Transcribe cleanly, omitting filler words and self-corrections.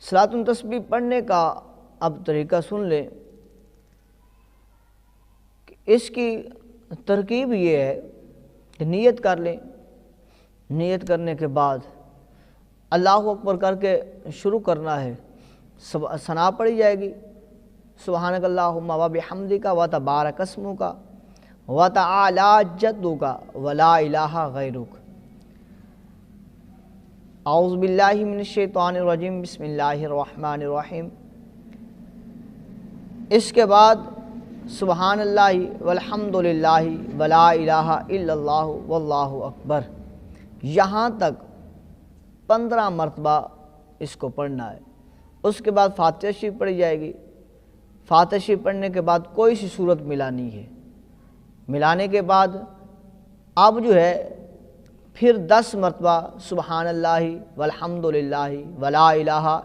صلاۃ التسبیح پڑھنے کا اب طریقہ سن لیں کہ اس کی ترکیب یہ ہے کہ نیت کر لیں. نیت کرنے کے بعد اللہ اکبر کر کے شروع کرنا ہے. ثنا پڑھی جائے گی، سبحانک اللہم و بحمدک و تبارک اسمک و تعالی جدک و لا الہ غیرک. اعوذ باللہ من الشیطان الرجیم، بسم اللہ الرحمن الرحیم. اس کے بعد سبحان اللہ والحمد للہ ولا الہ الا اللہ واللہ اکبر، یہاں تک 15 مرتبہ اس کو پڑھنا ہے. اس کے بعد فاتحہ شریف پڑھی جائے گی. فاتحہ شریف پڑھنے کے بعد کوئی سی صورت ملانی ہے. ملانے کے بعد اب جو ہے پھر 10 مرتبہ سبحان اللہ والحمد للہ ولا الہ